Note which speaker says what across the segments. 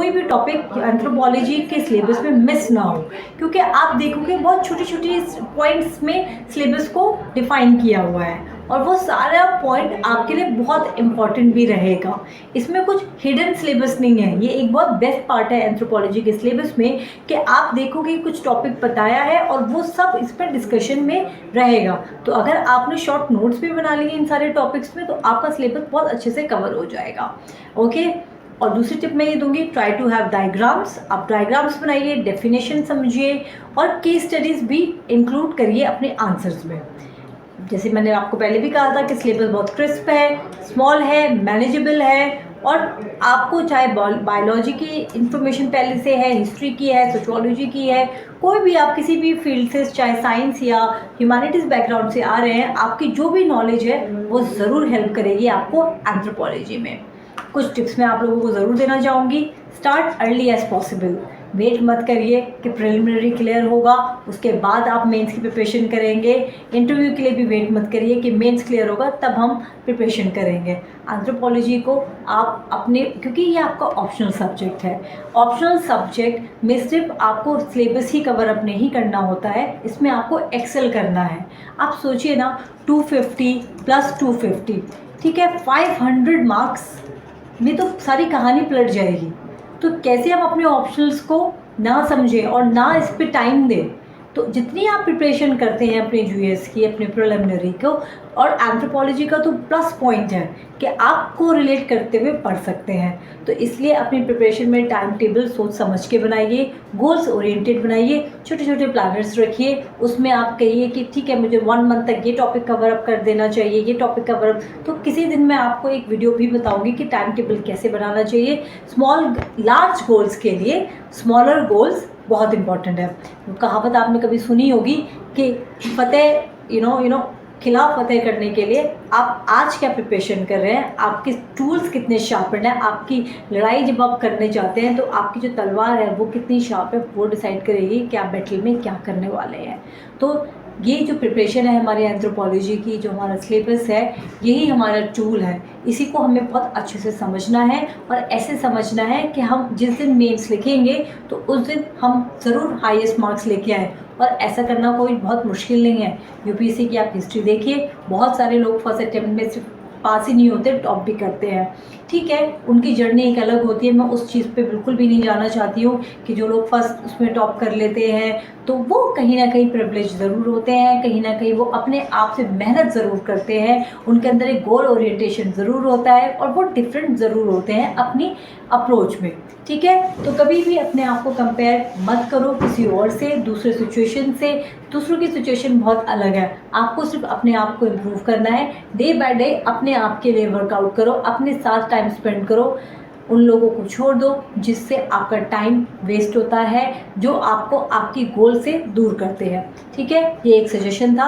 Speaker 1: कोई भी topic anthropology के सिलेबस में मिस ना हो, क्योंकि आप देखोगे बहुत छोटी छोटी पॉइंट्स में सिलेबस को डिफाइन किया हुआ है और वो सारा पॉइंट आपके लिए बहुत इंपॉर्टेंट भी रहेगा। इसमें कुछ हिडन सिलेबस नहीं है, ये एक बहुत बेस्ट पार्ट है एंथ्रोपोलॉजी के सिलेबस में कि आप देखोगे कुछ टॉपिक बताया है और वो सब इस पर डिस्कशन में रहेगा। तो अगर आपने शॉर्ट नोट्स भी बना लिए इन सारे टॉपिक्स में तो आपका सिलेबस बहुत अच्छे से कवर हो जाएगा। ओके, और दूसरी टिप मैं ये दूंगी, ट्राई टू हैव डायग्राम्स। आप डायग्राम्स बनाइए, डेफिनेशन समझिए और केस स्टडीज़ भी इंक्लूड करिए अपने आंसर्स में। जैसे मैंने आपको पहले भी कहा था कि सिलेबस बहुत क्रिस्प है, स्मॉल है, मैनेजेबल है और आपको चाहे बायोलॉजी की इंफॉर्मेशन पहले से है, हिस्ट्री की है, सोशियोलॉजी की है, कोई भी आप किसी भी फील्ड से चाहे साइंस या ह्यूमैनिटीज़ बैकग्राउंड से आ रहे हैं, आपकी जो भी नॉलेज है वो ज़रूर हेल्प करेगी आपको एंथ्रोपोलॉजी में। कुछ टिप्स मैं आप लोगों को ज़रूर देना चाहूँगी। Start early as possible. Wait मत करिए कि प्रिलिमिनरी क्लियर होगा उसके बाद आप मेंस की प्रिपरेशन करेंगे। इंटरव्यू के लिए भी वेट मत करिए कि मेंस क्लियर होगा तब हम प्रिपरेशन करेंगे। एंथ्रोपोलॉजी को आप अपने, क्योंकि ये आपका ऑप्शनल सब्जेक्ट है, ऑप्शनल सब्जेक्ट में सिर्फ आपको सिलेबस ही कवर अप नहीं करना होता है, इसमें आपको एक्सेल करना है। आप सोचिए ना, 250 + 250, ठीक है, 500 मार्क्स में तो सारी कहानी पलट जाएगी। तो कैसे हम अपने ऑप्शनल्स को ना समझें और ना इस पे टाइम दें। तो जितनी आप प्रिपरेशन करते हैं अपने यूएस की, अपने प्रिलिमिनरी को, और एंथ्रोपोलॉजी का तो प्लस पॉइंट है कि आपको रिलेट करते हुए पढ़ सकते हैं। तो इसलिए अपनी प्रिपरेशन में टाइम टेबल सोच समझ के बनाइए, गोल्स ओरिएंटेड बनाइए, छोटे छोटे प्लानर्स रखिए। उसमें आप कहिए कि ठीक है मुझे 1 मंथ तक ये टॉपिक कवर अप कर देना चाहिए, ये टॉपिक कवर अप। तो किसी दिन मैं आपको एक वीडियो भी बताऊंगी कि टाइम टेबल कैसे बनाना चाहिए। लार्ज गोल्स के लिए स्मॉलर गोल्स बहुत इंपॉर्टेंट है। कहावत आपने कभी सुनी होगी कि फतेह किला फतेह करने के लिए आप आज क्या प्रिपरेशन कर रहे हैं, आपके टूल्स कितने शार्पन है, आपकी लड़ाई जब आप करने जाते हैं तो आपकी जो तलवार है वो कितनी शार्प है, वो डिसाइड करेगी कि आप बैटल में क्या करने वाले हैं। तो ये जो प्रिपरेशन है हमारी एंथ्रोपोलॉजी की, जो हमारा सिलेबस है, यही हमारा टूल है। इसी को हमें बहुत अच्छे से समझना है और ऐसे समझना है कि हम जिस दिन मेंस लिखेंगे तो उस दिन हम ज़रूर हाईएस्ट मार्क्स लेके आए। और ऐसा करना कोई बहुत मुश्किल नहीं है। यूपीएससी की आप हिस्ट्री देखिए, बहुत सारे लोग फर्स्ट अटेम्प्ट में सिर्फ पास ही नहीं होते, टॉप भी करते हैं। ठीक है, उनकी जर्नी एक अलग होती है, मैं उस चीज़ पे बिल्कुल भी नहीं जाना चाहती हूँ कि जो लोग फर्स्ट उसमें टॉप कर लेते हैं तो वो कहीं ना कहीं प्रिविलेज ज़रूर होते हैं, कहीं ना कहीं वो अपने आप से मेहनत ज़रूर करते हैं, उनके अंदर एक गोल ओरिएंटेशन ज़रूर होता है और वो डिफरेंट ज़रूर होते हैं अपनी अप्रोच में। ठीक है, तो कभी भी अपने आप को कंपेयर मत करो किसी और से, दूसरे सिचुएशन से। दूसरों की सिचुएशन बहुत अलग है, आपको सिर्फ अपने आप को इम्प्रूव करना है। डे बाय डे अपने आप के लिए वर्कआउट करो, अपने साथ टाइम स्पेंड करो, उन लोगों को छोड़ दो जिससे आपका टाइम वेस्ट होता है, जो आपको आपकी गोल से दूर करते हैं। ठीक है, ये एक सजेशन था।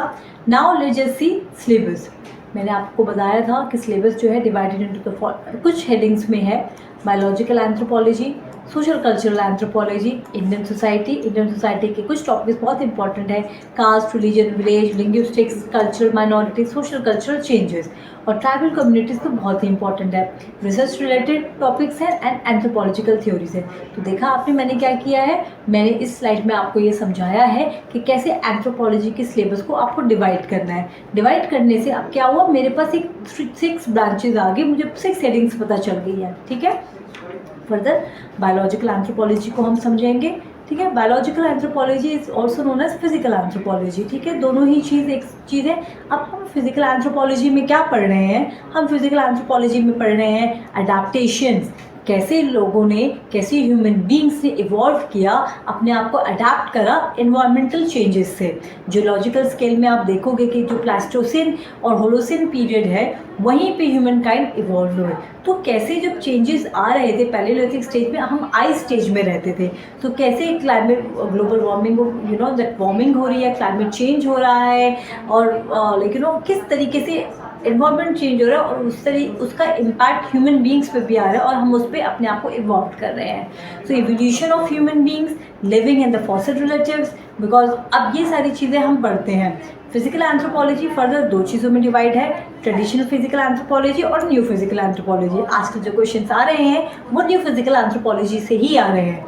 Speaker 1: Now let's just see syllabus. मैंने आपको बताया था कि सिलेबस जो है डिवाइडेड इनटू द कुछ हेडिंग्स में है। Biological anthropology, social cultural anthropology, Indian society के कुछ टॉपिक्स बहुत इंपॉर्टेंट है, caste, religion, village, linguistics, cultural minority, social cultural changes और ट्राइबल कम्युनिटीज़ तो बहुत ही इंपॉर्टेंट है। रिसर्च रिलेटेड टॉपिक्स हैं एंड एंथ्रोपोलॉजिकल थ्योरीज है। तो देखा आपने मैंने क्या किया है, मैंने इस स्लाइड में आपको ये समझाया है कि कैसे एंथ्रोपोलॉजी के सिलेबस को आपको डिवाइड करना है। डिवाइड करने से अब क्या हुआ, मेरे पास एक 6 ब्रांचेज आ गए, मुझे 6 हेडिंग्स पता चल गई है। ठीक है, फर्दर बायोलॉजिकल एंथ्रोपोलॉजी को हम समझेंगे। ठीक है, biological anthropology is also known as physical anthropology. ठीक है, दोनों ही चीज़ एक चीज़ है। अब हम फिजिकल एंथ्रोपोलॉजी में क्या पढ़ रहे हैं, हम फिजिकल एंथ्रोपोलॉजी में पढ़ रहे हैं अडेप्टेशंस, कैसे लोगों ने, कैसे ह्यूमन बींग्स ने इवॉल्व किया, अपने आप को अडेप्ट करा इन्वायरमेंटल चेंजेस से। जियोलॉजिकल स्केल में आप देखोगे कि जो प्लास्टोसिन और होलोसिन पीरियड है वहीं पे ह्यूमन काइंड इवॉल्व हुए। तो कैसे जब चेंजेस आ रहे थे, पैलेओलिथिक स्टेज में हम आइस स्टेज में रहते थे, तो कैसे climate, global warming, that warming हो रही है, क्लाइमेट चेंज हो रहा है और किस तरीके से एनवायरनमेंट चेंज हो रहा है और उसका इम्पैक्ट ह्यूमन बींग्स पे भी आ रहा है और हम उस पर अपने आप को इवॉल्व कर रहे हैं। So evolution of human beings living in the fossil relatives, because अब ये सारी चीज़ें हम पढ़ते हैं। फिजिकल एंथ्रोपोलॉजी फर्दर दो चीज़ों में डिवाइड है, ट्रेडिशनल फिजिकल एंथ्रोपोलॉजी और न्यू फिजिकल एंथ्रोपोलॉजी। आजकल जो क्वेश्चंस आ रहे हैं वो न्यू फिजिकल एंथ्रोपोलॉजी से ही आ रहे हैं।